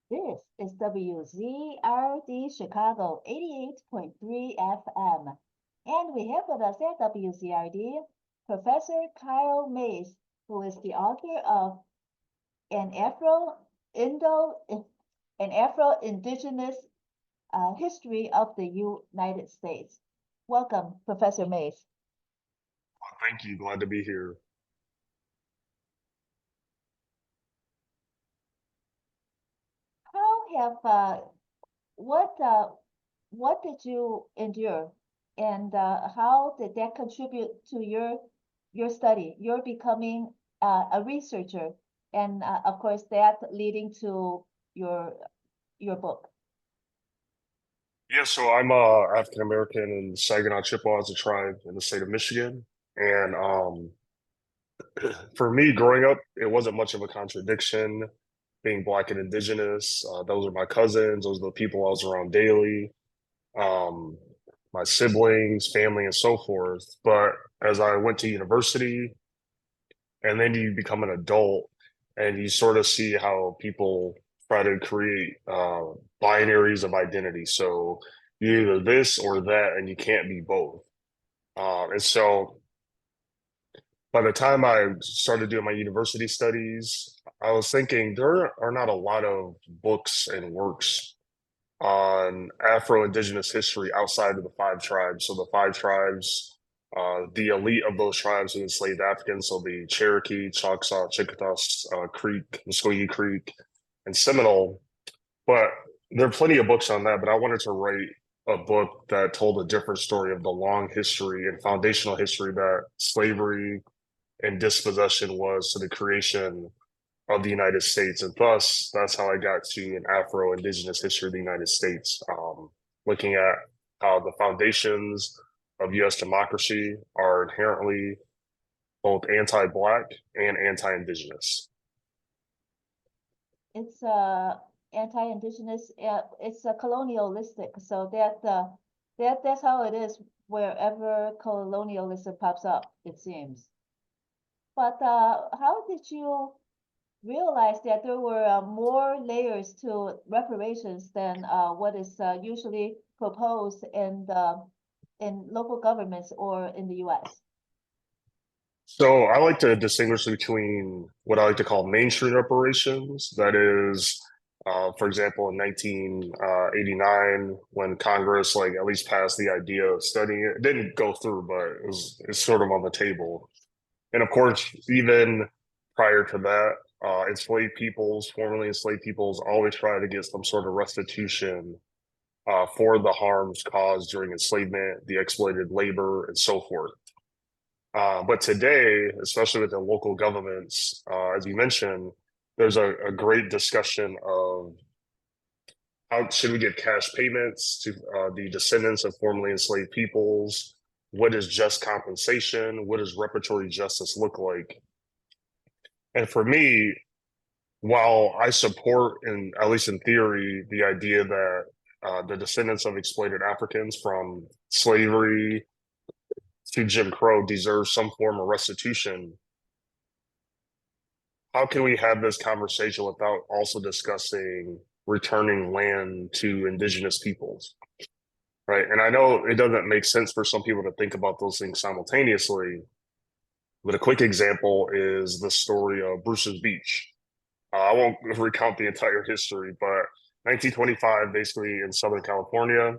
This is WZRD Chicago 88.3 FM. And we have with us at WZRD Professor Kyle Mays, who is the author of an Afro-Indo an Afro-Indigenous History of the United States. Welcome, Professor Mays. Thank you. Glad to be here. How have what did you endure, and how did that contribute to your study, your becoming a researcher, and of course that leading to your your book? Yeah, so I'm African American and Saginaw Chippewa as a tribe in the state of Michigan. And for me, growing up, it wasn't much of a contradiction being Black and Indigenous. Those are my cousins. Those are the people I was around daily. Um, my siblings, family, and so forth. But as I went to university, and then you become an adult, and you sort of see how people try to create binaries of identity. So you're either this or that, and you can't be both. And so by the time I started doing my university studies, I was thinking there are not a lot of books and works on Afro-Indigenous history outside of the five tribes. So the five tribes, the elite of those tribes who enslaved Africans, so the Cherokee, Choctaw, Chickasaw Creek, Muscogee Creek, and Seminole. But there are plenty of books on that, but I wanted to write a book that told a different story of the long history and foundational history that slavery and dispossession was to the creation of the United States. And thus, that's how I got to an Afro-Indigenous history of the United States, looking at how the foundations of U.S. democracy are inherently both anti-Black and anti-Indigenous. It's anti-indigenous. It's colonialistic. So that's how it is wherever colonialism pops up, it seems. But how did you realize that there were more layers to reparations than what is usually proposed in local governments or in the U.S.? So I like to distinguish between what I like to call mainstream reparations. That is, for example, in 1989, when Congress like at least passed the idea of studying it, it didn't go through, but it's sort of on the table. And of course, even prior to that, enslaved peoples, formerly enslaved peoples, always try to get some sort of restitution for the harms caused during enslavement, the exploited labor, and so forth. But today, especially with the local governments, as you mentioned, there's a great discussion of how should we give cash payments to the descendants of formerly enslaved peoples? What is just compensation? What does reparatory justice look like? And for me, while I support, in at least in theory, the idea that the descendants of exploited Africans from slavery to Jim Crow deserve some form of restitution, how can we have this conversation without also discussing returning land to indigenous peoples? Right. And I know it doesn't make sense for some people to think about those things simultaneously, but a quick example is the story of Bruce's Beach. I won't recount the entire history, but 1925, basically in Southern California,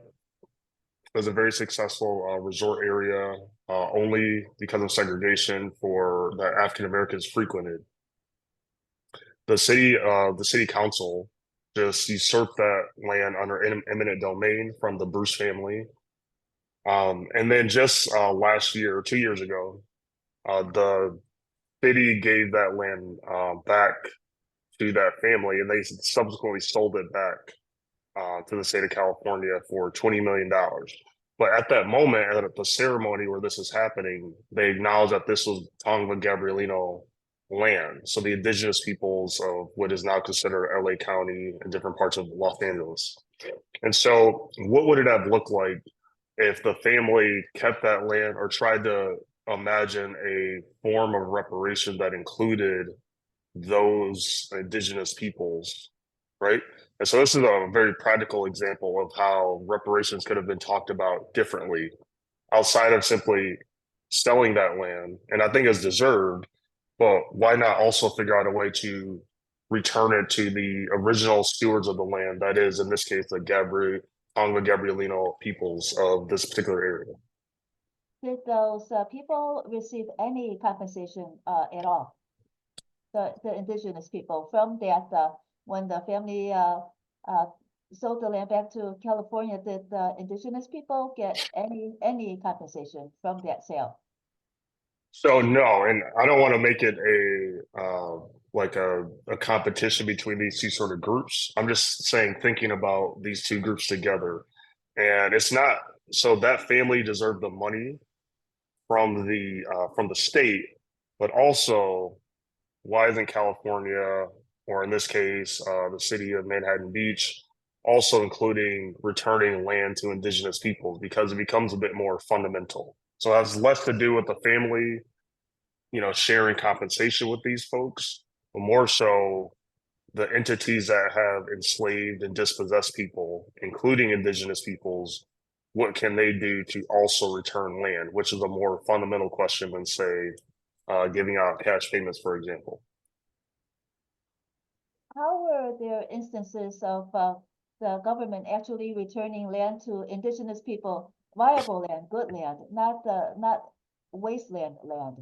was a very successful resort area, only because of segregation for that African Americans frequented. The city council just usurped that land under eminent domain from the Bruce family. And then just last year, 2 years ago, the city gave that land back to that family, and they subsequently sold it back to the state of California for $20 million. But at that moment, at the ceremony where this is happening, they acknowledged that this was Tongva Gabrielino land. So the indigenous peoples of what is now considered LA County and different parts of Los Angeles. And so, what would it have looked like if the family kept that land or tried to imagine a form of reparation that included those indigenous peoples right? And so this is a very practical example of how reparations could have been talked about differently outside of simply selling that land. And I think it's deserved, but why not also figure out a way to return it to the original stewards of the land? That is, in this case, the Tonga Gabrielino peoples of this particular area. Did those people receive any compensation at all? The indigenous people from that when the family uh, sold the land back to California, did the indigenous people get any compensation from that sale? So no, and I don't want to make it a like a competition between these two sort of groups. I'm just saying, thinking about these two groups together, and it's not so that family deserved the money from the state, but also why isn't California, or in this case, the city of Manhattan Beach, also including returning land to indigenous peoples because it becomes a bit more fundamental. So it has less to do with the family, sharing compensation with these folks, but more so the entities that have enslaved and dispossessed people, including indigenous peoples, what can they do to also return land, which is a more fundamental question than, say, giving out cash payments, for example. How were there instances of the government actually returning land to indigenous people, viable land, good land, not wasteland land?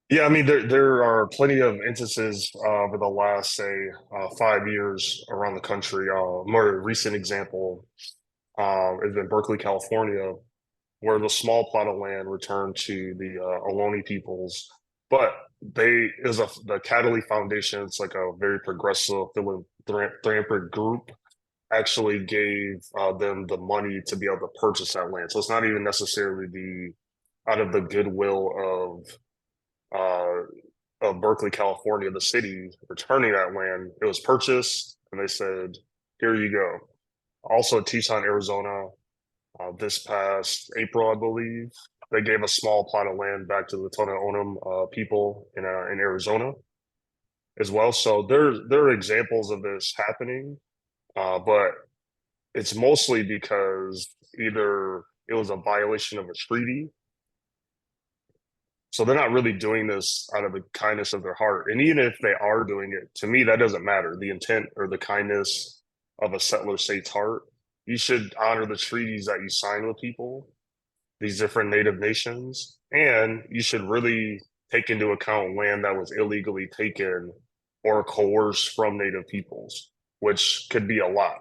Yeah, I mean, there are plenty of instances over the last, say, 5 years around the country. More recent example is in Berkeley, California, where the small plot of land returned to the Ohlone peoples, but they is a the Cataly Foundation. It's like a very progressive philanthropic group. Actually gave them the money to be able to purchase that land. So it's not even necessarily the out of the goodwill uh, of Berkeley, California, the city returning that land. It was purchased, and they said, "Here you go." Also, Tucson, Arizona, this past April, I believe, they gave a small plot of land back to the Tohono O'odham people in Arizona as well. So there are examples of this happening, but it's mostly because either it was a violation of a treaty, so they're not really doing this out of the kindness of their heart. And even if they are doing it, to me, that doesn't matter. The intent or the kindness of a settler state's heart. You should honor the treaties that you sign with people, these different native nations, and you should really take into account land that was illegally taken or coerced from native peoples, which could be a lot.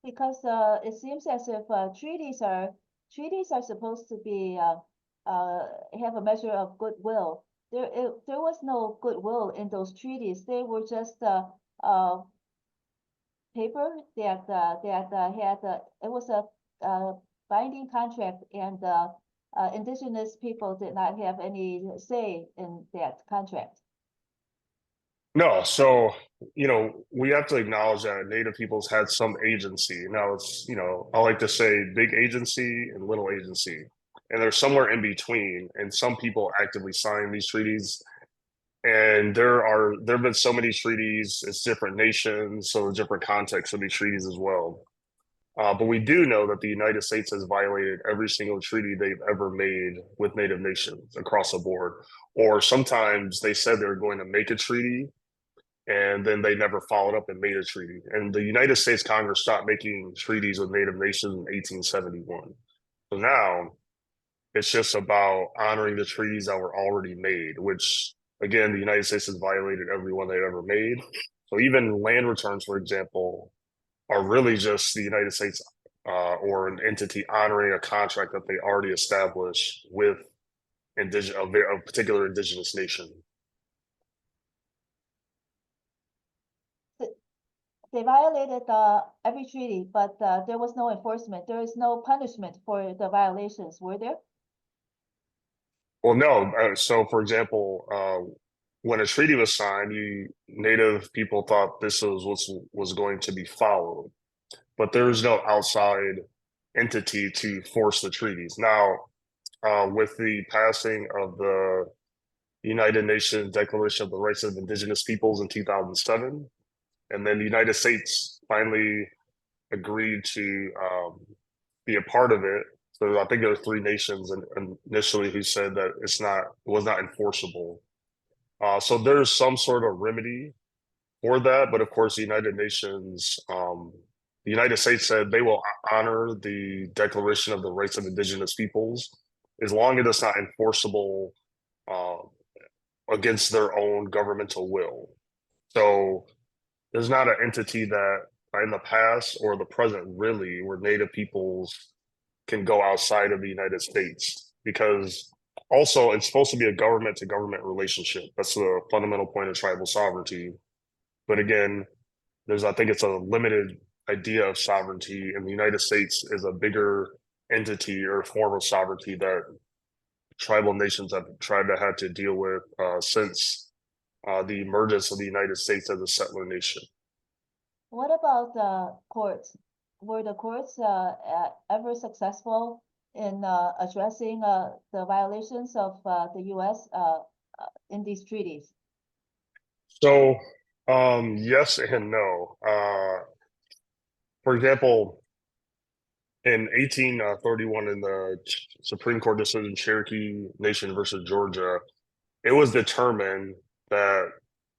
Because it seems as if treaties are supposed to be have a measure of goodwill. There was no goodwill in those treaties. They were just uh, paper that had it was a binding contract, and indigenous people did not have any say in that contract. No, so we have to acknowledge that native peoples had some agency. Now it's, I like to say big agency and little agency. And they're somewhere in between. And some people actively sign these treaties. And there have been so many treaties, it's different nations, so different contexts of these treaties as well. But we do know that the United States has violated every single treaty they've ever made with native nations across the board. Or sometimes they said they were going to make a treaty and then they never followed up and made a treaty. And the United States Congress stopped making treaties with native nations in 1871. So now it's just about honoring the treaties that were already made, which again, the United States has violated every one they've ever made. So even land returns, for example, are really just the United States or an entity honoring a contract that they already established with a particular indigenous nation. They violated every treaty, but there was no enforcement. There is no punishment for the violations, were there? Well, no. So, for example, when a treaty was signed, Native people thought this was going to be followed, but there's no outside entity to force the treaties. Now, with the passing of the United Nations Declaration of the Rights of Indigenous Peoples in 2007. And then the United States finally agreed to be a part of it. So I think there were three nations initially who said that it was not enforceable. So there's some sort of remedy for that, but of course, the United States said they will honor the Declaration of the Rights of Indigenous Peoples as long as it's not enforceable uh, against their own governmental will. So there's not an entity that in the past or the present really where Native peoples can go outside of the United States because also it's supposed to be a government to government relationship. That's the fundamental point of tribal sovereignty. But again, I think it's a limited idea of sovereignty, and the United States is a bigger entity or form of sovereignty that tribal nations have tried to have to deal with since the emergence of the United States as a settler nation. What about the courts? Were the courts ever successful in addressing the violations of the U.S. In these treaties? So, yes and no. For example, in 1831, in the Supreme Court decision Cherokee Nation versus Georgia, it was determined that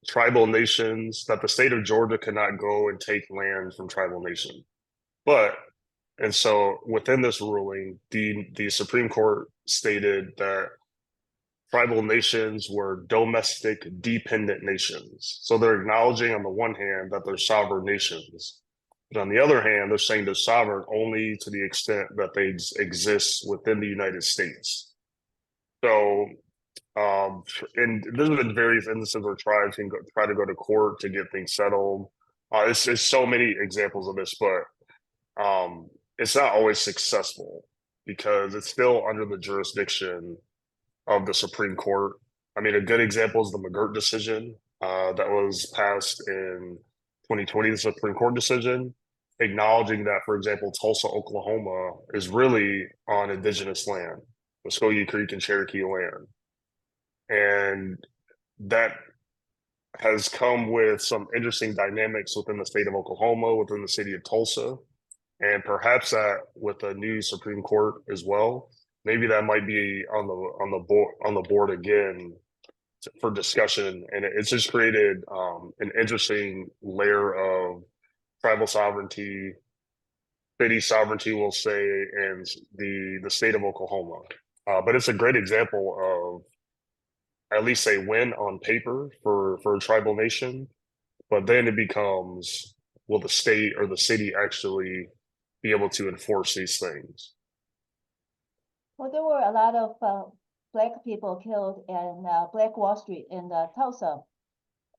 the state of Georgia could not go and take land from tribal nations. But and so within this ruling, the Supreme Court stated that tribal nations were domestic dependent nations. So they're acknowledging on the one hand that they're sovereign nations, but on the other hand, they're saying they're sovereign only to the extent that they exist within the United States. So, and there's been various instances where tribes can try to go to court to get things settled. There's so many examples of this, but it's not always successful because it's still under the jurisdiction of the Supreme Court. I mean, a good example is the McGirt decision that was passed in 2020, the Supreme Court decision, acknowledging that, for example, Tulsa, Oklahoma is really on indigenous land, Muskogee Creek and Cherokee land. And that has come with some interesting dynamics within the state of Oklahoma, within the city of Tulsa, and perhaps that with a new Supreme Court as well. Maybe that might be on the board again for discussion, and it's just created an interesting layer of tribal sovereignty, city sovereignty, we'll say, and the state of Oklahoma. But it's a great example of at least a win on paper for a tribal nation, but then it becomes, will the state or the city actually be able to enforce these things? Well, there were a lot of Black people killed in Black Wall Street in Tulsa.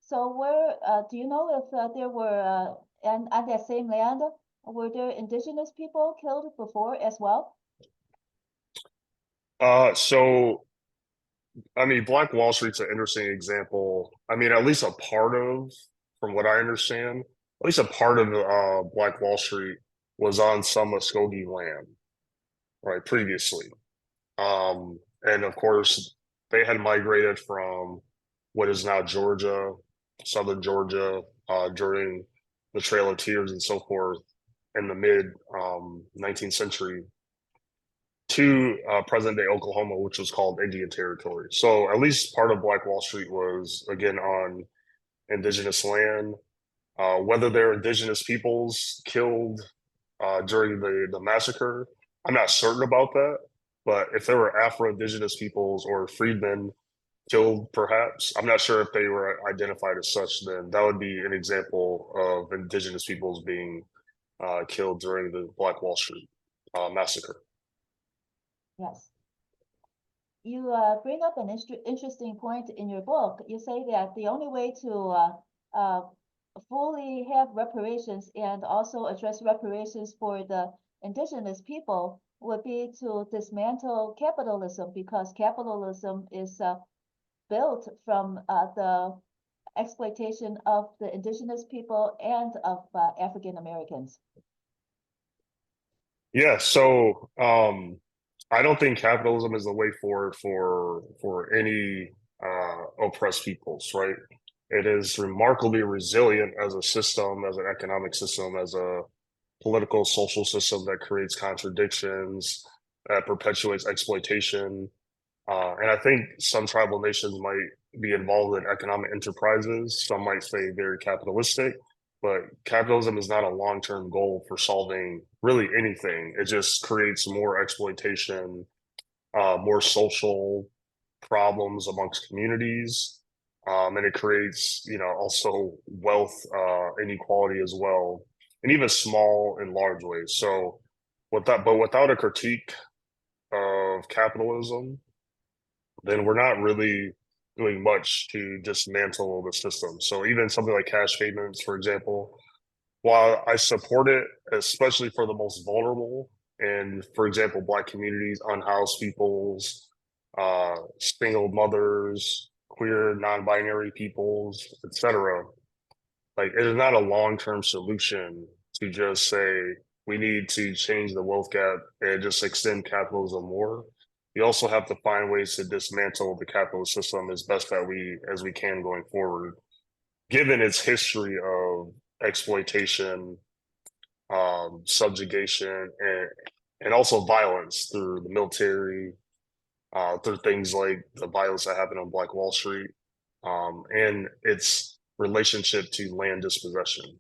So where do you know if there were and on that same land were there indigenous people killed before as well? So I mean, Black Wall Street's an interesting example. I mean, at least a part of, from what I understand, at least a part of Black Wall Street was on some Muskogee land, right, previously. And of course, they had migrated from what is now Georgia, southern Georgia, during the Trail of Tears and so forth in the mid 19th century to present day Oklahoma, which was called Indian Territory. So at least part of Black Wall Street was, again, on indigenous land. Whether they're indigenous peoples killed during the massacre, I'm not certain about that. But if there were Afro-Indigenous peoples or freedmen killed, perhaps, I'm not sure if they were identified as such, then that would be an example of indigenous peoples being killed during the Black Wall Street massacre. Yes. You bring up an interesting point in your book. You say that the only way to fully have reparations and also address reparations for the indigenous people would be to dismantle capitalism because capitalism is built from the exploitation of the indigenous people and of African Americans. Yeah, so I don't think capitalism is the way forward for any oppressed peoples, right? It is remarkably resilient as a system, as an economic system, as a political, social system that creates contradictions, that perpetuates exploitation. And I think some tribal nations might be involved in economic enterprises. Some might say very capitalistic, but capitalism is not a long-term goal for solving really anything. It just creates more exploitation, more social problems amongst communities. And it creates, also wealth inequality as well, and even small and large ways. So, without a critique of capitalism, then we're not really doing much to dismantle the system. So even something like cash payments, for example, while I support it, especially for the most vulnerable, and for example, Black communities, unhoused peoples, single mothers, queer, non-binary peoples, etc. Like it is not a long-term solution to just say we need to change the wealth gap and just extend capitalism more. We also have to find ways to dismantle the capitalist system as best that we can going forward, given its history of exploitation, subjugation, and also violence through the military, through things like the violence that happened on Black Wall Street, and its relationship to land dispossession.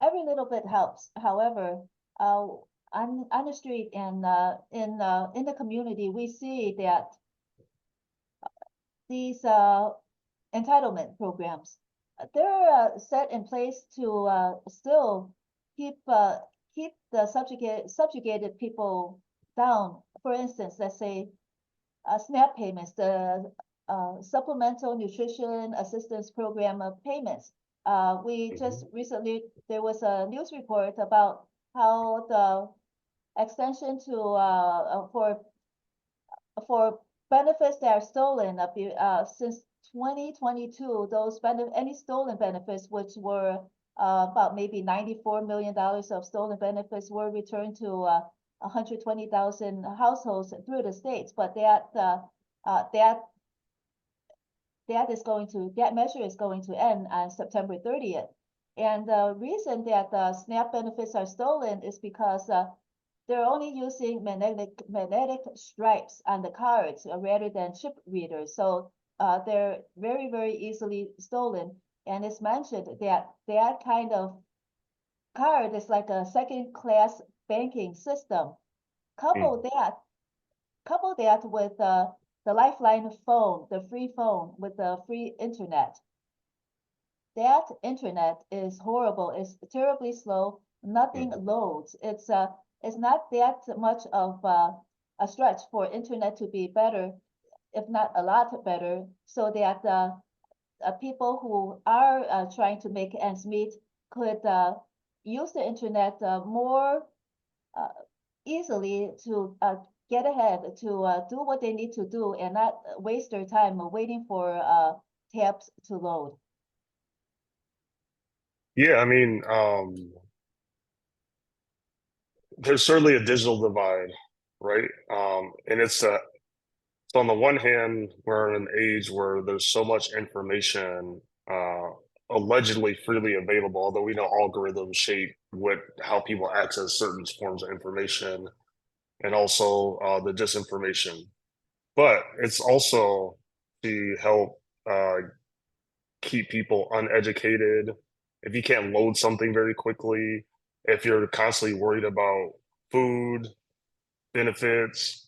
Every little bit helps. However, on the street and in the community, we see that these entitlement programs, they're set in place to still keep keep the subjugated people down. For instance, let's say SNAP payments, the Supplemental Nutrition Assistance Program of payments. We just recently, there was a news report about how the extension to for benefits that are stolen since 2022, those any stolen benefits, which were about maybe $94 million of stolen benefits, were returned to 120,000 households through the states. But that measure is going to end on September 30th. And the reason that the SNAP benefits are stolen is because they're only using magnetic stripes on the cards rather than chip readers. So they're very, very easily stolen. And it's mentioned that that kind of card is like a second-class banking system. Couple that with the Lifeline phone, the free phone with the free internet. That internet is horrible. It's terribly slow. Nothing loads. It's not that much of a stretch for internet to be better, if not a lot better, so that people who are trying to make ends meet could use the internet more easily to get ahead, to do what they need to do and not waste their time waiting for tabs to load. Yeah, I mean, there's certainly a digital divide, right? And so on the one hand, we're in an age where there's so much information allegedly freely available, although we know algorithms shape how people access certain forms of information, and also the disinformation. But it's also to help keep people uneducated. If you can't load something very quickly, if you're constantly worried about food, benefits,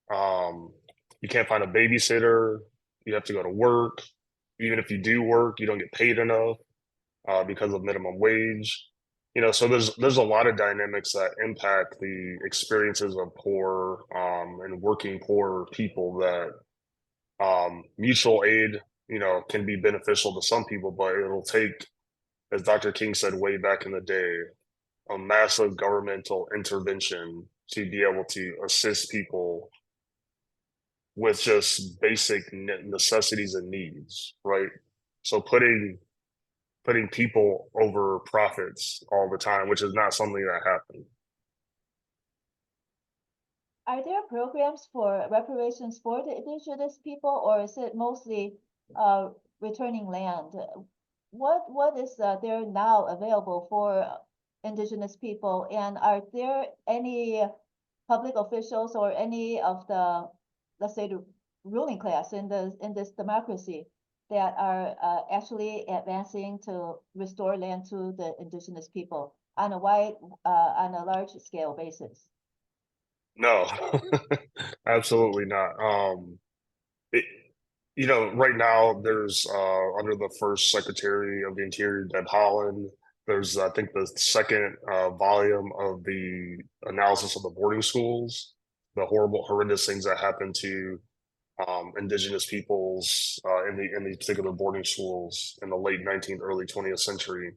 you can't find a babysitter, you have to go to work. Even if you do work, you don't get paid enough because of minimum wage. So there's a lot of dynamics that impact the experiences of poor and working poor people that mutual aid, can be beneficial to some people, but it'll take, as Dr. King said way back in the day, a massive governmental intervention to be able to assist people with just basic necessities and needs, right? So putting people over profits all the time, which is not something that happened. Are there programs for reparations for the indigenous people, or is it mostly returning land? What is there now available for indigenous people, and are there any public officials or any of the, let's say, the ruling class in this democracy that are actually advancing to restore land to the indigenous people on on a large scale basis? No, absolutely not. It, right now there's under the first Secretary of the Interior, Deb Haaland, there's I think the second volume of the analysis of the boarding schools, the horrible, horrendous things that happen to indigenous peoples in the particular boarding schools in the late 19th, early 20th century.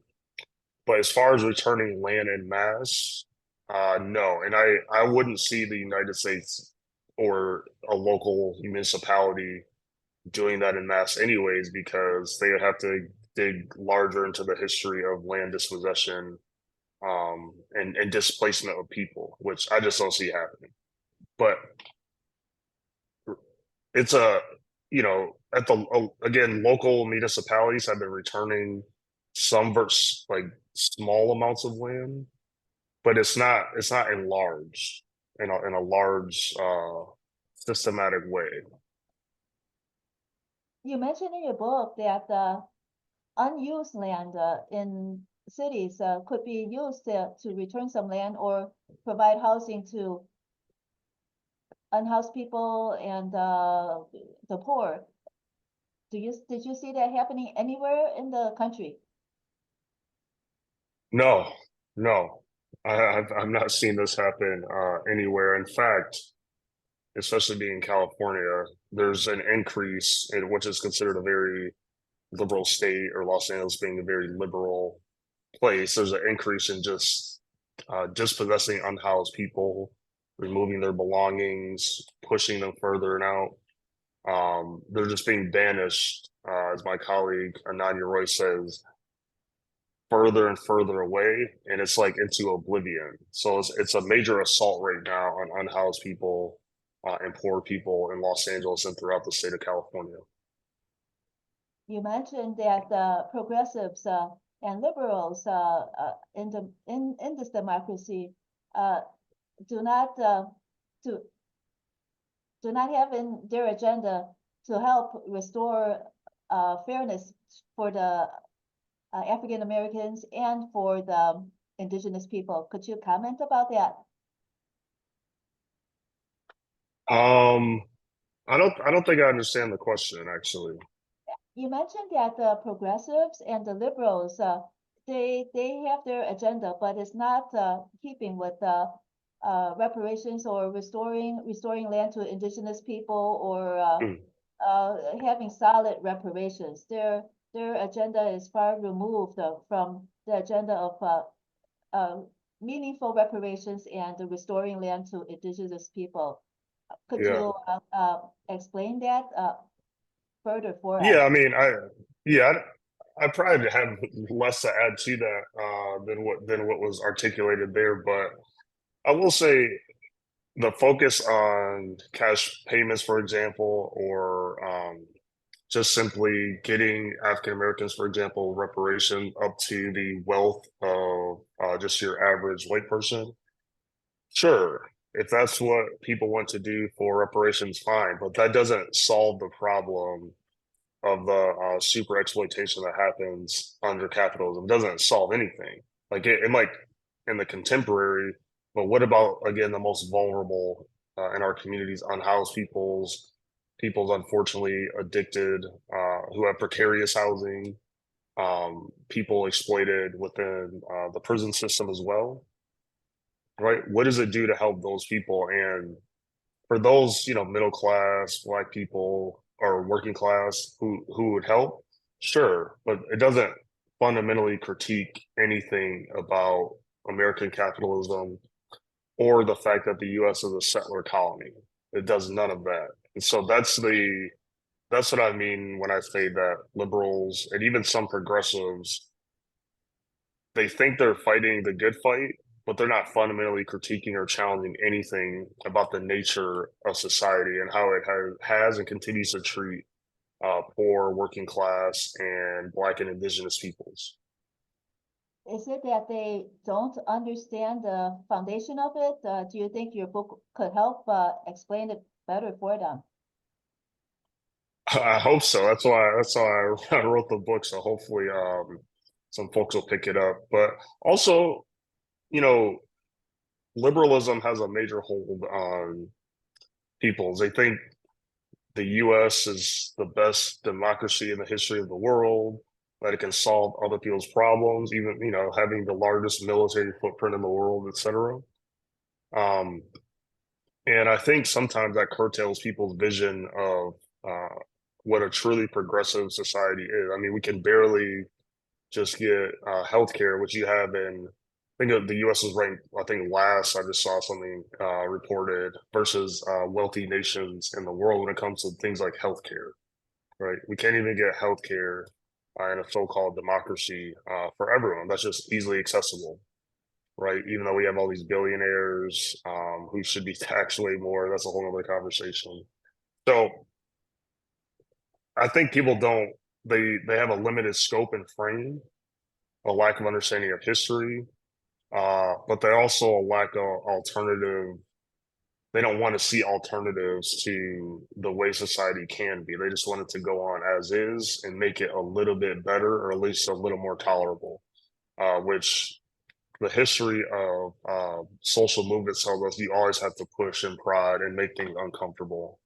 But as far as returning land in mass, no. And I wouldn't see the United States or a local municipality doing that in mass anyways, because they would have to dig larger into the history of land dispossession and displacement of people, which I just don't see happening. But it's at the again, local municipalities have been returning some like small amounts of land, but it's not in large in a large systematic way. You mentioned in your book that unused land in cities could be used to return some land or provide housing to unhoused people and the poor. Did you see that happening anywhere in the country? No, no, I've not seen this happen anywhere. In fact, especially being in California, there's an increase in which is considered a very liberal state, or Los Angeles being a very liberal place. There's an increase in just dispossessing unhoused people, removing their belongings, pushing them further and out. They're just being banished, as my colleague Ananya Roy says, further and further away, and it's like into oblivion. So it's a major assault right now on unhoused people and poor people in Los Angeles and throughout the state of California. You mentioned that progressives and liberals in this democracy uh, do not do do not have in their agenda to help restore fairness for the African Americans and for the indigenous people. Could you comment about that? Um, I don't think I understand the question actually. You mentioned that the progressives and the liberals, they have their agenda, but it's not keeping with reparations or restoring land to indigenous people or Mm, having solid reparations. Their agenda is far removed from the agenda of uh, meaningful reparations and restoring land to indigenous people. Could yeah. you explain that further for Yeah, us? I mean, yeah, I probably have less to add to that than what was articulated there, but I will say the focus on cash payments, for example, or just simply getting African Americans, for example, reparation up to the wealth of just your average white person. Sure, if that's what people want to do for reparations, fine, but that doesn't solve the problem of the super exploitation that happens under capitalism. It doesn't solve anything. Like it might in the contemporary, but what about again the most vulnerable in our communities, unhoused people's unfortunately addicted, who have precarious housing, people exploited within the prison system as well, right? What does it do to help those people? And for those, middle class black people or working class who would help, sure, but it doesn't fundamentally critique anything about American capitalism or the fact that the US is a settler colony. It does none of that. And so that's what I mean when I say that liberals and even some progressives, they think they're fighting the good fight, but they're not fundamentally critiquing or challenging anything about the nature of society and how it has and continues to treat poor, working class, and Black and Indigenous peoples. Is it that they don't understand the foundation of it? Do you think your book could help explain it better for them? I hope so. That's why I wrote the book. So hopefully, some folks will pick it up. But also, you know, liberalism has a major hold on peoples. They think the U.S. is the best democracy in the history of the world, that it can solve other people's problems, even, having the largest military footprint in the world, etc. Um, and I think sometimes that curtails people's vision of uh, what a truly progressive society is. I mean, we can barely just get healthcare, which you have in, I think the U.S. is ranked, I think last, I just saw something reported, versus wealthy nations in the world when it comes to things like healthcare, right? We can't even get healthcare in a so-called democracy for everyone. That's just easily accessible, right? Even though we have all these billionaires who should be taxed way more, that's a whole other conversation. So I think people don't, they have a limited scope and frame, a lack of understanding of history, but they also lack of alternative. They don't want to see alternatives to the way society can be. They just want it to go on as is and make it a little bit better, or at least a little more tolerable, which the history of social movements tells us you always have to push and prod and make things uncomfortable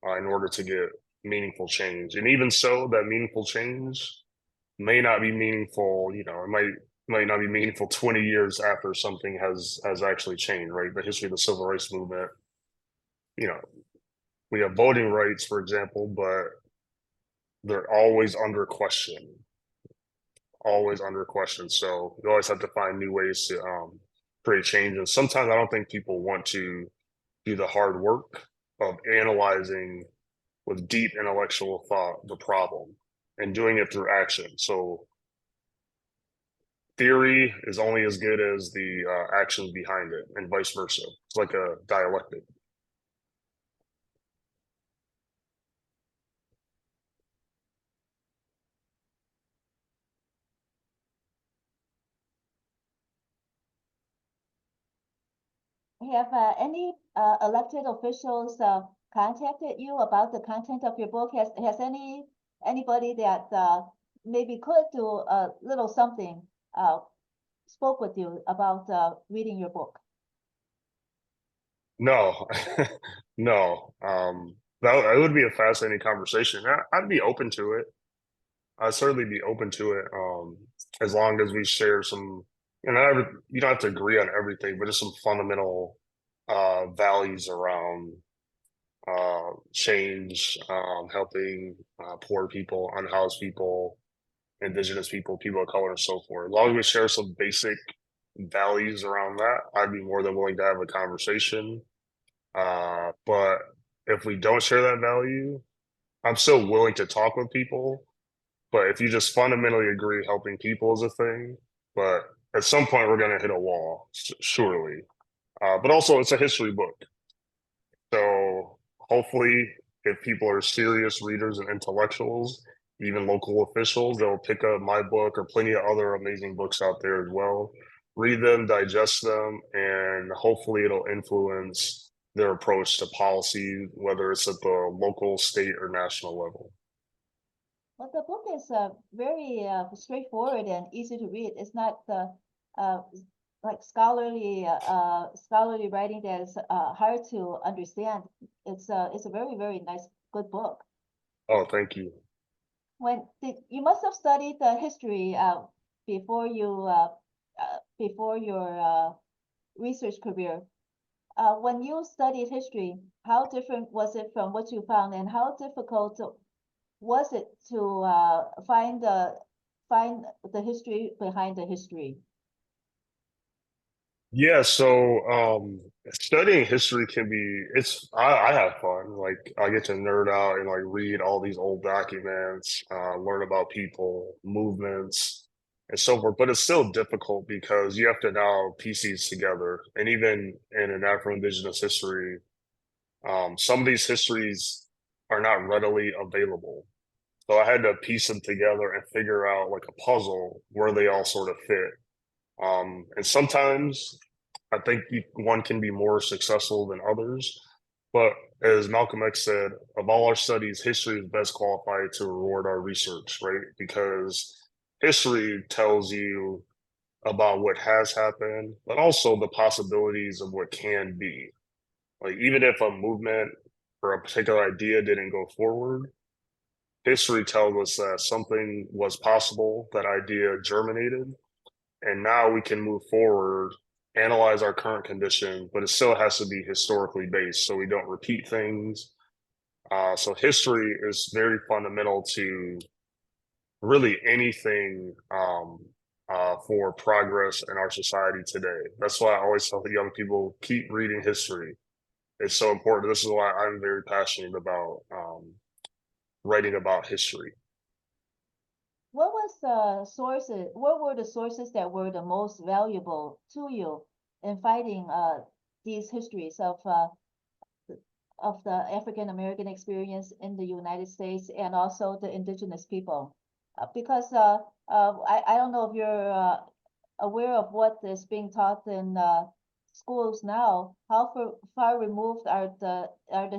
in order to get meaningful change. And even so, that meaningful change may not be meaningful. It might not be meaningful 20 years after something has actually changed. Right, the history of the civil rights movement. You know, we have voting rights, for example, but they're always under question. Always under question. So you always have to find new ways to create change. And sometimes I don't think people want to do the hard work of analyzing with deep intellectual thought the problem and doing it through action. So theory is only as good as the actions behind it, and vice versa. It's like a dialectic. Have any elected officials contacted you about the content of your book? Has anybody that maybe could do a little something spoke with you about reading your book? No, no. That would be a fascinating conversation. I'd be open to it. I'd certainly be open to it, as long as we share some, you don't have to agree on everything, but just some fundamental values around change, helping poor people, unhoused people, indigenous people, people of color, and so forth. As long as we share some basic values around that, I'd be more than willing to have a conversation. But if we don't share that value, I'm still willing to talk with people. But if you just fundamentally agree helping people is a thing, but at some point we're going to hit a wall, surely. But also, it's a history book. So hopefully, if people are serious readers and intellectuals, even local officials, they'll pick up my book or plenty of other amazing books out there as well. Read them, digest them, and hopefully it'll influence their approach to policy, whether it's at the local, state, or national level. Well, the book is very straightforward and easy to read. It's not uh, like scholarly writing that is hard to understand. It's a very, very nice, good book. Oh, thank you. You must have studied the history before before your research career. When you studied history, how different was it from what you found, and how difficult was it to find the history behind the history? Yeah, so studying history can be, I have fun. Like I get to nerd out and like read all these old documents, learn about people, movements. and so forth. But it's still difficult because you have to now piece these together. And even in an Afro-Indigenous history, some of these histories are not readily available. So I had to piece them together and figure out like a puzzle where they all sort of fit. And sometimes I think one can be more successful than others. But as Malcolm X said, of all our studies, history is best qualified to reward our research, right? Because history tells you about what has happened, but also the possibilities of what can be. Like even if a movement or a particular idea didn't go forward, history tells us that something was possible, that idea germinated, and now we can move forward, analyze our current condition, but it still has to be historically based so we don't repeat things. So history is very fundamental to really anything for progress in our society today. That's why I always tell the young people, keep reading history. It's so important. This is why I'm very passionate about writing about history. What was the sources? What were the sources that were the most valuable to you in fighting these histories of the African American experience in the United States and also the indigenous people? Because I don't know if you're aware of what is being taught in schools now. How far removed are the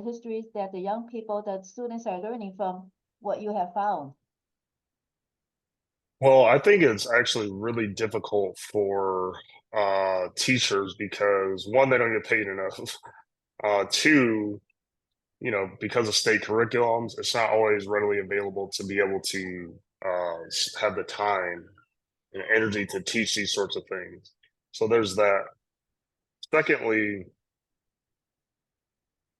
histories that the young people, that students are learning from what you have found? Well, I think it's actually really difficult for teachers because one, they don't get paid enough. Two, because of state curriculums, it's not always readily available to be able to have the time and energy to teach these sorts of things. So there's that. Secondly,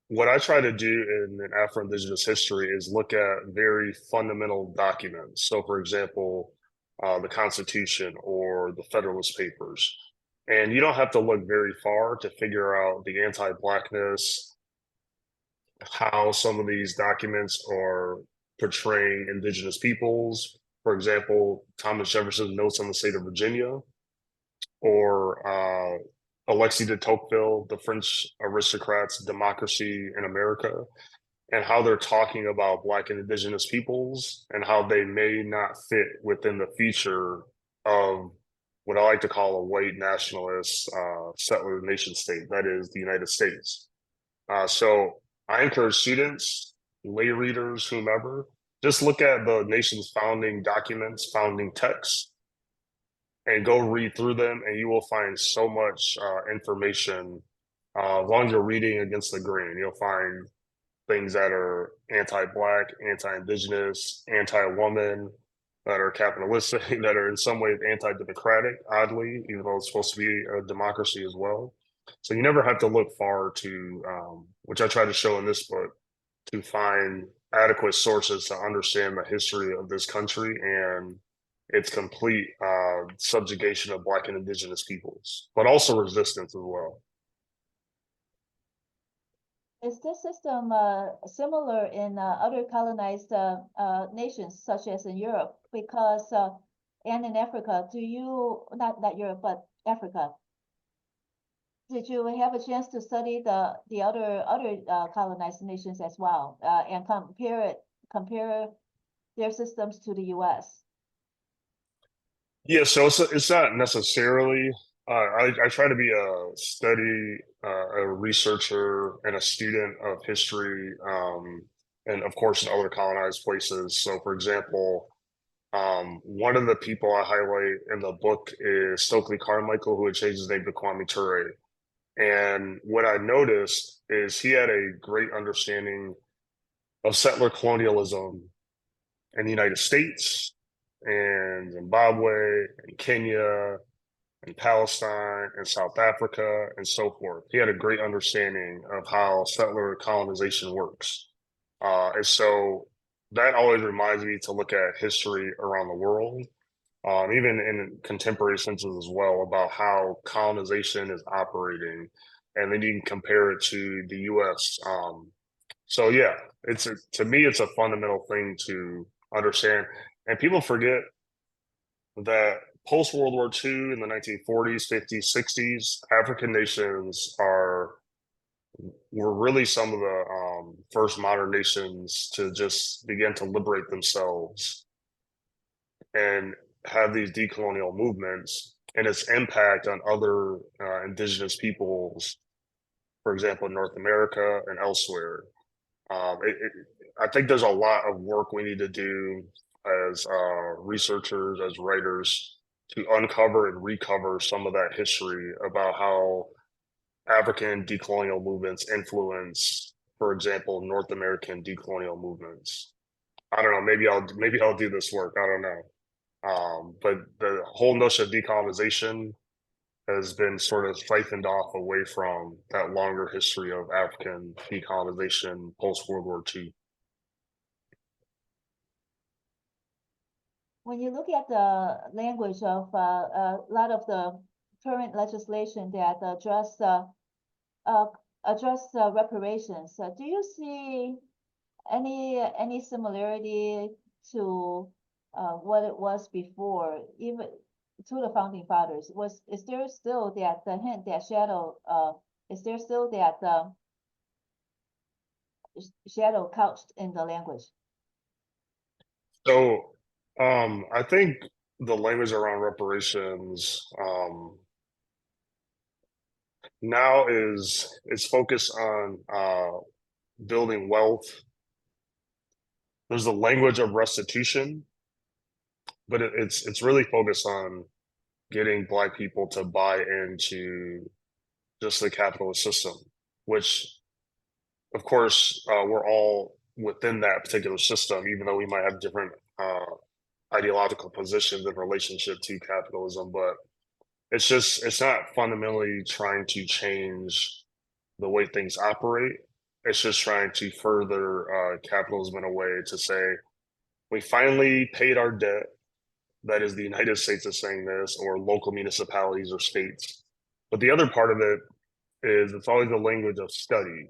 what I try to do in an Afro-Indigenous history is look at very fundamental documents. So, for example, the Constitution or the Federalist Papers. And you don't have to look very far to figure out the anti-Blackness, how some of these documents are portraying indigenous peoples. For example, Thomas Jefferson's Notes on the State of Virginia, or Alexis de Tocqueville, the French aristocrats' Democracy in America, and how they're talking about Black and indigenous peoples and how they may not fit within the feature of what I like to call a white nationalist settler nation state, that is the United States. So I encourage students, lay readers, whomever, just look at the nation's founding documents, founding texts, and go read through them, and you will find so much information. As long as you're reading against the grain, you'll find things that are anti-Black, anti-Indigenous, anti-woman, that are capitalistic, that are in some ways anti-democratic, oddly, even though it's supposed to be a democracy as well. So you never have to look far to, which I try to show in this book, to find adequate sources to understand the history of this country and its complete subjugation of Black and indigenous peoples, but also resistance as well. Is this system similar in other colonized nations, such as in Europe? Because and in Africa, do you not Europe but Africa? Did you have a chance to study the other colonized nations as well and compare their systems to the U.S.? Yeah, so it's not necessarily. I try to be a researcher, and a student of history, and of course in other colonized places. So, for example, one of the people I highlight in the book is Stokely Carmichael, who had changed his name to Kwame Ture. And what I noticed is he had a great understanding of settler colonialism in the United States and Zimbabwe and Kenya and Palestine and South Africa and so forth. He had a great understanding of how settler colonization works. And so that always reminds me to look at history around the world, even in contemporary senses as well, about how colonization is operating. And then you can compare it to the US. So yeah, to me, it's a fundamental thing to understand. And people forget, that post World War II in the 1940s, 50s, 60s, African nations were really some of the first modern nations to just begin to liberate themselves and have these decolonial movements and its impact on other indigenous peoples, for example, in North America and elsewhere. I think there's a lot of work we need to do as researchers, as writers, to uncover and recover some of that history about how African decolonial movements influence, for example, North American decolonial movements. I don't know. Maybe I'll do this work. I don't know. But the whole notion of decolonization has been sort of siphoned off away from that longer history of African decolonization post World War II. When you look at the language of a lot of the current legislation that address reparations, do you see any similarity to what it was before, even to the founding fathers? Is there still that the hint, that shadow? Is there still that shadow couched in the language? So I think the language around reparations now is focused on building wealth. There's a language of restitution, but it's really focused on getting Black people to buy into just the capitalist system, which, of course, we're all within that particular system, even though we might have different ideological positions in relationship to capitalism. But it's not fundamentally trying to change the way things operate. It's just trying to further capitalism in a way to say, we finally paid our debt. That is, the United States is saying this, or local municipalities or states. But the other part of it is it's always a language of study,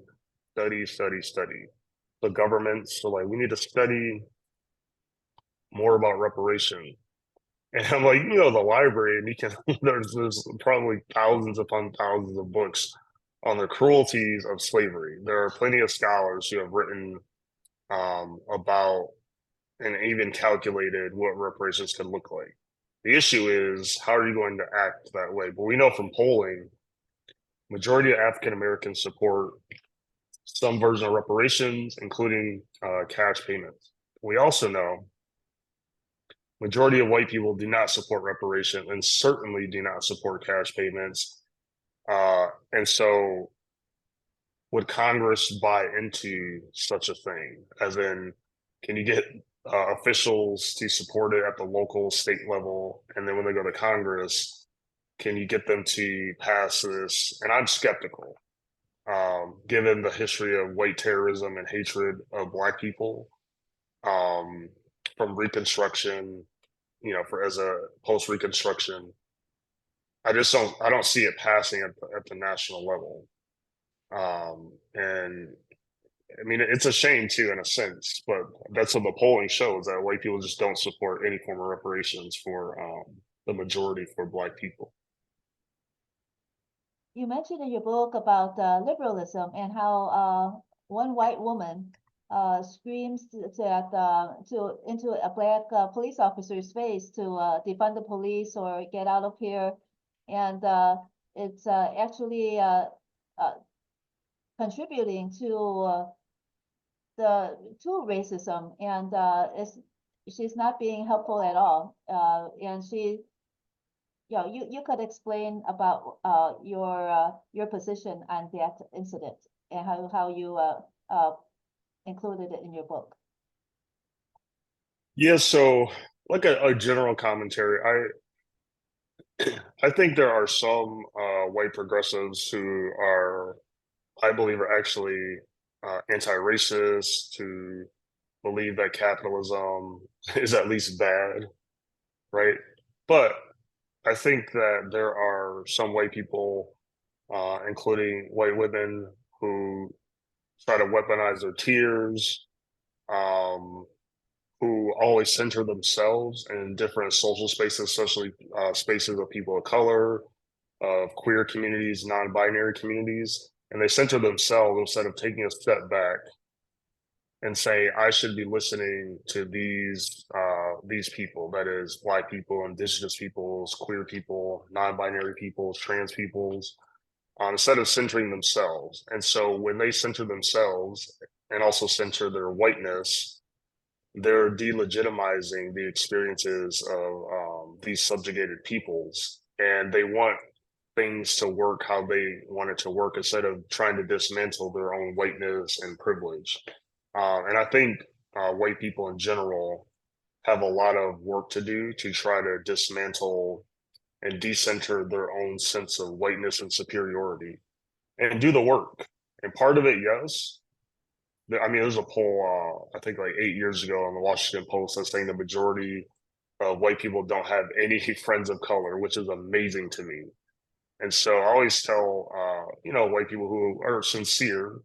study, study, study. The governments, so like, we need to study more about reparation. And I'm like, you know, the library, and you can, there's probably thousands upon thousands of books on the cruelties of slavery. There are plenty of scholars who have written about and even calculated what reparations could look like. The issue is, how are you going to act that way? But we know from polling, majority of African Americans support some version of reparations, including cash payments. We also know majority of white people do not support reparations and certainly do not support cash payments. And so would Congress buy into such a thing? As in, can you get officials to support it at the local, state level? And then when they go to Congress, can you get them to pass this? And I'm skeptical, given the history of white terrorism and hatred of Black people, from Reconstruction, you know, for as a post-Reconstruction. I don't see it passing at the national level. And I mean, it's a shame too, in a sense, but that's what the polling shows, that white people just don't support any form of reparations for the majority for Black people. You mentioned in your book about liberalism and how one white woman screams into a Black police officer's face to defund the police or get out of here, and it's actually contributing to racism, and she's not being helpful at all, and she. Yeah, you could explain about your position on that incident and how you included it in your book. Yeah, so like a general commentary, I think there are some white progressives who are, I believe, are actually anti-racist, who believe that capitalism is at least bad, right? But I think that there are some white people, including white women, who try to weaponize their tears, who who always center themselves in different social spaces, especially spaces of people of color, of queer communities, non-binary communities, and they center themselves instead of taking a step back and say, I should be listening to these people, that is Black people, indigenous peoples, queer people, non-binary peoples, trans peoples, instead of centering themselves. And so when they center themselves and also center their whiteness, they're delegitimizing the experiences of these subjugated peoples, and they want things to work how they want it to work instead of trying to dismantle their own whiteness and privilege. And I think white people in general have a lot of work to do to try to dismantle and decenter their own sense of whiteness and superiority and do the work. And part of it, yes. I mean, there's a poll, I think like 8 years ago on the Washington Post that's saying the majority of white people don't have any friends of color, which is amazing to me. And so I always tell, white people who are sincere,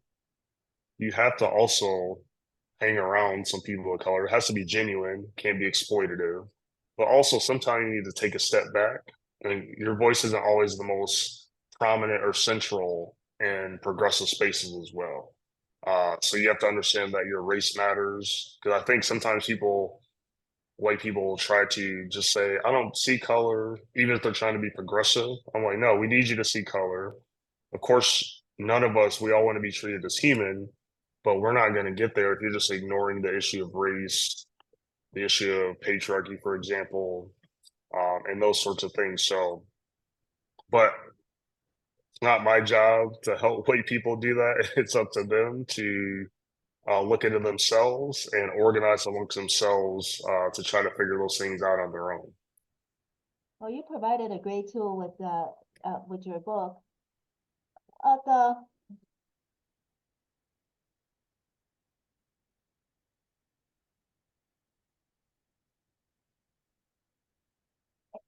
you have to also hang around some people of color. It has to be genuine, can't be exploitative. But also sometimes you need to take a step back. And your voice isn't always the most prominent or central in progressive spaces as well. So you have to understand that your race matters. Because I think sometimes white people will try to just say, I don't see color, even if they're trying to be progressive. I'm like, no, we need you to see color. Of course, none of us, we all want to be treated as human, but we're not going to get there if you're just ignoring the issue of race, the issue of patriarchy, for example, and those sorts of things. So, but it's not my job to help white people do that. It's up to them to look into themselves and organize amongst themselves to try to figure those things out on their own. Well, you provided a great tool with your book.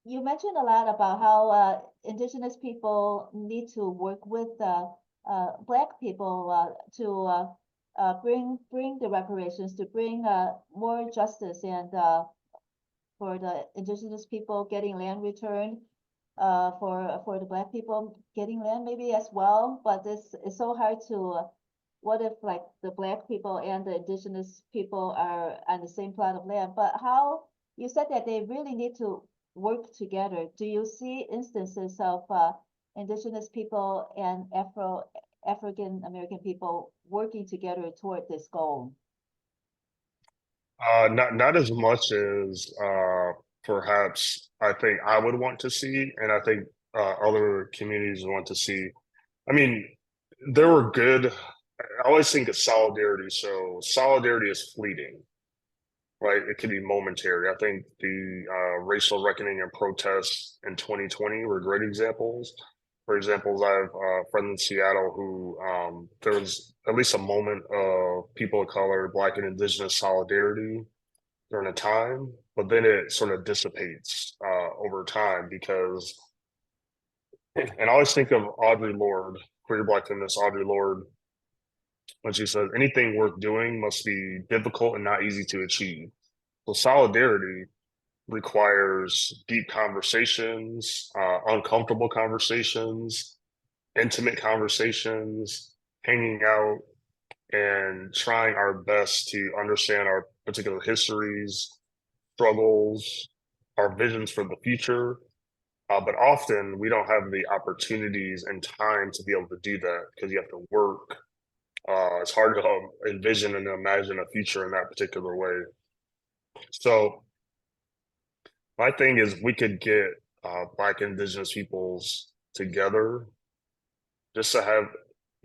You mentioned a lot about how indigenous people need to work with Black people to bring the reparations, to bring more justice, and for the indigenous people getting land returned, for the Black people getting land maybe as well. But this is so hard to. What if like the Black people and the indigenous people are on the same plot of land? But how you said that they really need to work together. Do you see instances of indigenous people and African American people working together toward this goal? Not as much as perhaps I think I would want to see, and I think other communities want to see. I mean, there were good. I always think of solidarity. So solidarity is fleeting, right? It can be momentary. I think the racial reckoning and protests in 2020 were great examples. For example, I have a friend in Seattle who there was at least a moment of people of color, Black and Indigenous solidarity during a time, but then it sort of dissipates over time because, and I always think of Audre Lorde, queer Black feminist Audre Lorde, when she says anything worth doing must be difficult and not easy to achieve. So solidarity requires deep conversations, uncomfortable conversations, intimate conversations, hanging out, and trying our best to understand our particular histories, struggles, our visions for the future. But often we don't have the opportunities and time to be able to do that because you have to work. It's hard to envision and imagine a future in that particular way. So my thing is we could get Black Indigenous peoples together just to have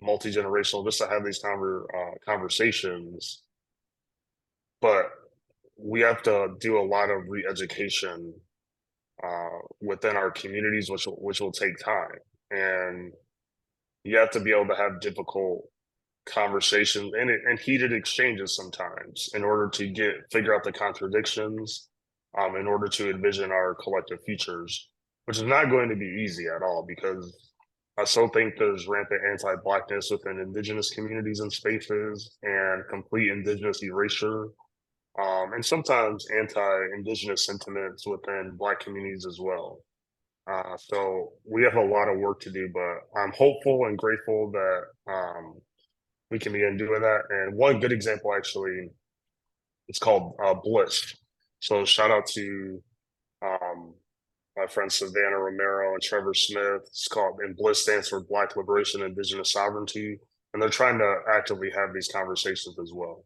multi-generational, just to have these conversations. But we have to do a lot of re-education within our communities, which will take time. And you have to be able to have difficult conversations and heated exchanges sometimes in order to figure out the contradictions, in order to envision our collective futures, which is not going to be easy at all because I still think there's rampant anti-Blackness within Indigenous communities and spaces and complete Indigenous erasure and sometimes anti-Indigenous sentiments within Black communities as well. So we have a lot of work to do, but I'm hopeful and grateful that we can begin doing that. And one good example, actually, it's called Bliss. So shout out to um, my friends Savannah Romero and Trevor Smith. It's called, and Bliss stands for Black Liberation and Indigenous Sovereignty. And they're trying to actively have these conversations as well.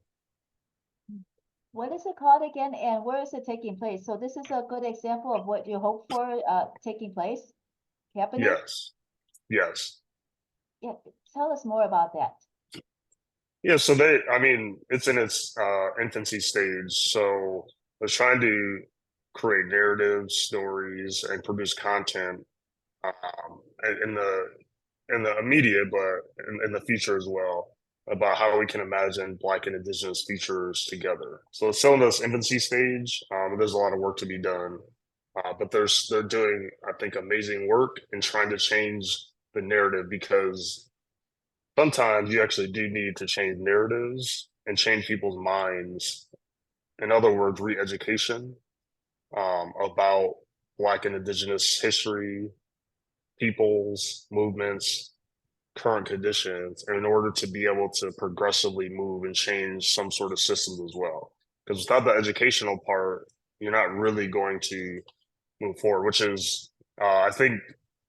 What is it called again, and where is it taking place? So this is a good example of what you hope for taking place, happening? Yes, yes. Yeah, tell us more about that. Yeah, so I mean, it's in its infancy stage. So they're trying to create narratives, stories, and produce content um, in the immediate, but in the future as well, about how we can imagine Black and Indigenous futures together. So it's still in this infancy stage. There's a lot of work to be done, but they're doing, I think, amazing work in trying to change the narrative because sometimes you actually do need to change narratives and change people's minds. In other words, re-education about Black and Indigenous history, peoples, movements, current conditions, and in order to be able to progressively move and change some sort of systems as well. Because without the educational part, you're not really going to move forward, which is, I think,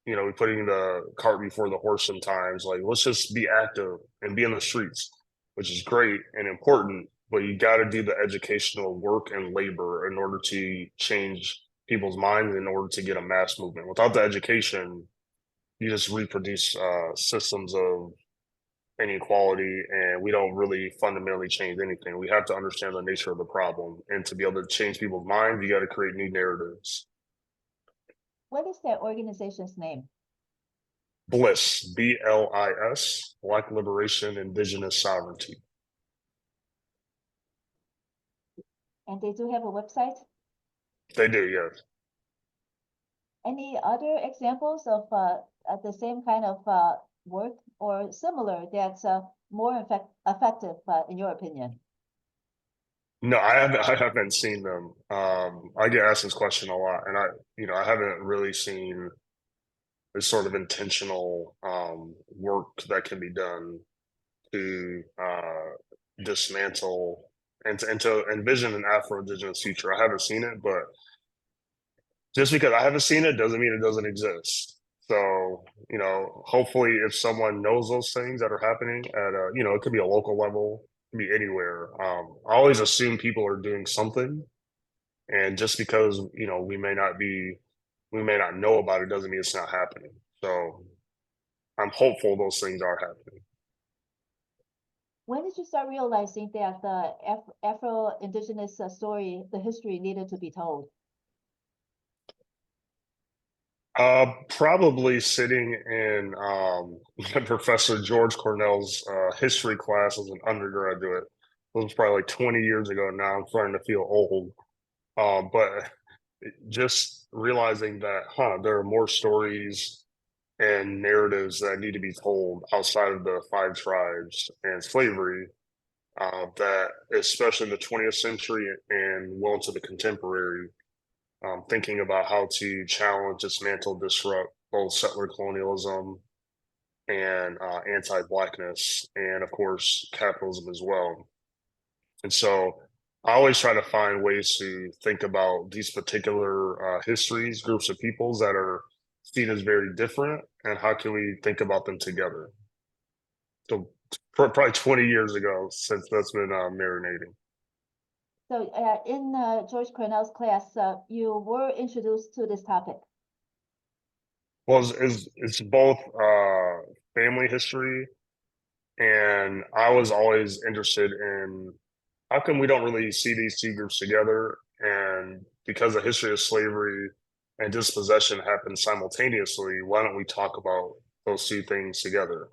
we're putting the cart before the horse sometimes. Like, let's just be active and be in the streets, which is great and important, but you got to do the educational work and labor in order to change people's minds, in order to get a mass movement. Without the education, you just reproduce systems of inequality, and we don't really fundamentally change anything. We have to understand the nature of the problem, and to be able to change people's minds, you got to create new narratives. What is that organization's name? Bliss, BLIS, Black Liberation, Indigenous Sovereignty. And they do have a website? They do, yes. Any other examples of the same kind of work or similar that's more effective in your opinion? No, I haven't seen them. I get asked this question a lot, and I haven't really seen this sort of intentional work that can be done to dismantle and to envision an Afro-Indigenous future. I haven't seen it, but just because I haven't seen it doesn't mean it doesn't exist. So, hopefully if someone knows those things that are happening at it could be a local level, it could be anywhere. I always assume people are doing something. And just because, we may not know about it doesn't mean it's not happening. So I'm hopeful those things are happening. When did you start realizing that the Afro-Indigenous story, the history needed to be told? Probably sitting in Professor George Cornell's history class as an undergraduate. It was probably like 20 years ago now. I'm starting to feel old. But just realizing that, there are more stories and narratives that need to be told outside of the five tribes and slavery, that especially in the 20th century and well into the contemporary, thinking about how to challenge, dismantle, disrupt both settler colonialism and anti-Blackness, and of course, capitalism as well. And so I always try to find ways to think about these particular histories, groups of peoples that are seen as very different, and how can we think about them together? So probably 20 years ago since that's been marinating. So in George Cornell's class, you were introduced to this topic. Well, it's both family history, and I was always interested in how come we don't really see these two groups together, and because the history of slavery and dispossession happened simultaneously, why don't we talk about those two things together?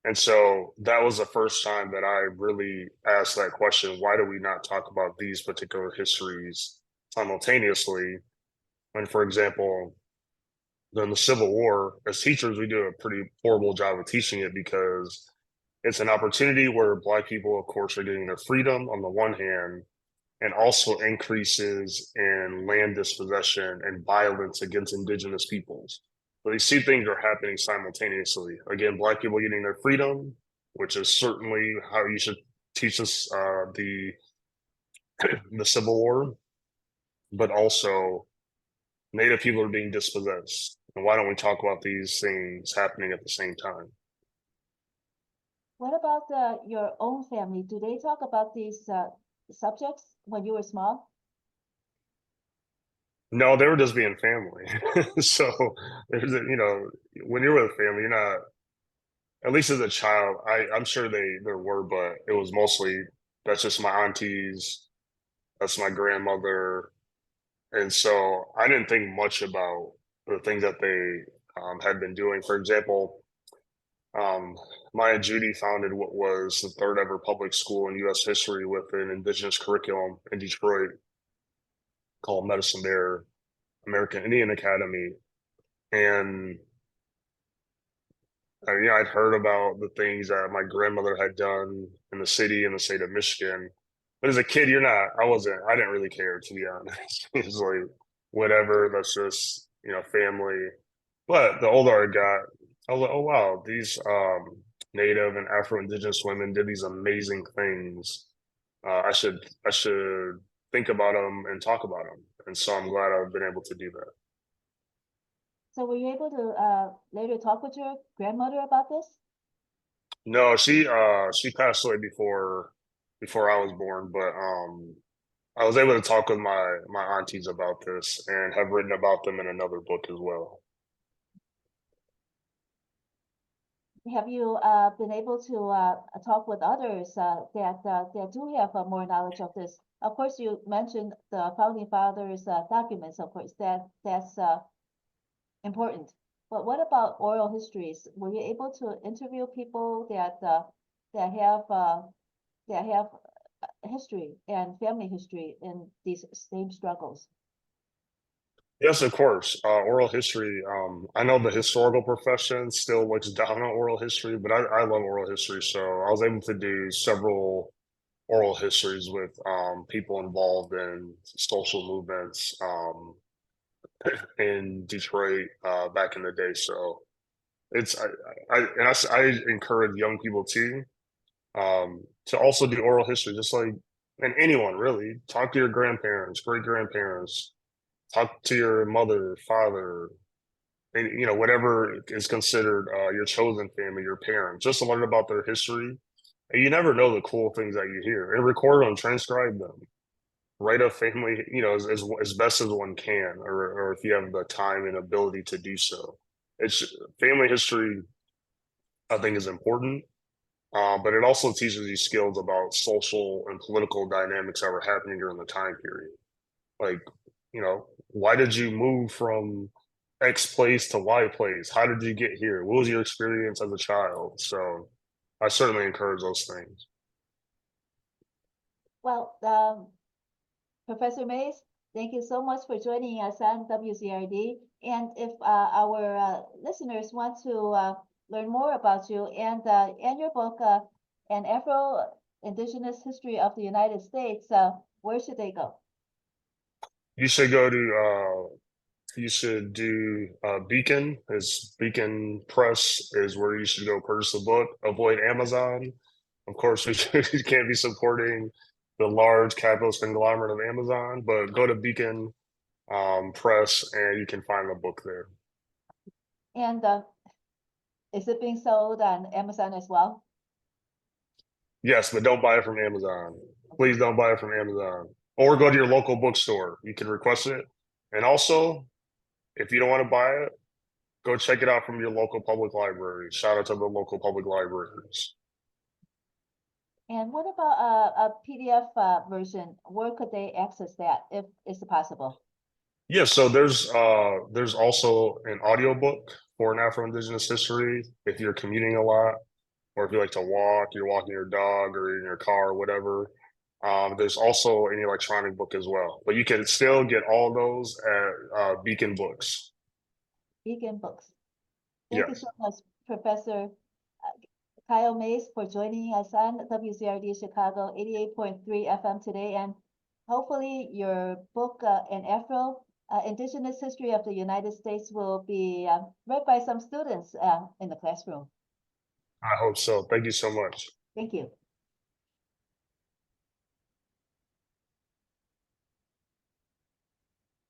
And so that was the first time that I really asked that question: why do we not talk about these particular histories simultaneously? And for example, during the Civil War, as teachers, we do a pretty horrible job of teaching it because it's an opportunity where Black people, of course, are getting their freedom on the one hand, and also increases in land dispossession and violence against indigenous peoples. So these two things are happening simultaneously. Again, Black people getting their freedom, which is certainly how you should teach us the Civil War, but also Native people are being dispossessed. And why don't we talk about these things happening at the same time? What about your own family? Do they talk about these subjects when you were small? No, they were just being family. So there's when you're with a family, you're not, at least as a child, I'm sure there were, but it was mostly that's just my aunties, that's my grandmother. And so I didn't think much about the things that they had been doing. For example, um, Maya Judy founded what was the third ever public school in US history with an indigenous curriculum in Detroit called Medicine Bear American Indian Academy. And I'd heard about the things that my grandmother had done in the city in the state of Michigan. But as a kid, I didn't really care, to be honest. It was like, whatever, that's just, family. But the older I got, I was like, oh, wow, these Native and Afro-Indigenous women did these amazing things. I should think about them and talk about them. And so I'm glad I've been able to do that. So were you able to later talk with your grandmother about this? No, she passed away before I was born, but I was able to talk with my aunties about this and have written about them in another book as well. Have you been able to talk with others that do have more knowledge of this? Of course, you mentioned the founding fathers' documents. Of course, that's important. But what about oral histories? Were you able to interview people that have history and family history in these same struggles? Yes, of course. Oral history. I know the historical profession still looks down on oral history, but I love oral history. So I was able to do several oral histories with people involved in social movements in Detroit back in the day. So it's I encourage young people to also do oral history, just like, and anyone really. Talk to your grandparents, great grandparents, talk to your mother, father, and whatever is considered your chosen family, your parents, just to learn about their history. And you never know the cool things that you hear, and record them, transcribe them, write a family, as best as one can, or if you have the time and ability to do so. It's family history, I think, is important. But it also teaches you skills about social and political dynamics that were happening during the time period. Like, why did you move from X place to Y place? How did you get here? What was your experience as a child? So I certainly encourage those things. Well, Professor Mays, thank you so much for joining us on WZRD. And if our listeners want to learn more about you and your book, An Afro-Indigenous History of the United States, where should they go? You should go to you should do Beacon Press is where you should go purchase the book. Avoid Amazon. Of course, we can't be supporting the large capitalist conglomerate of Amazon, but go to Beacon Press and you can find the book there. And is it being sold on Amazon as well? Yes, but don't buy it from Amazon. Please don't buy it from Amazon. Or go to your local bookstore. You can request it. And also, if you don't want to buy it, go check it out from your local public library. Shout out to the local public libraries. And what about a PDF version? Where could they access that if it's possible? Yeah, so there's also an audiobook for an Afro-Indigenous history if you're commuting a lot, or if you like to walk, you're walking your dog or in your car or whatever. There's also an electronic book as well, but you can still get all those at Beacon Books. Vegan books. Thank you Yes. so much, Professor Kyle Mays, for joining us on WZRD Chicago 88.3 FM today. And hopefully your book, an Afro-Indigenous History of the United States will be read by some students in the classroom. I hope so. Thank you so much. Thank you.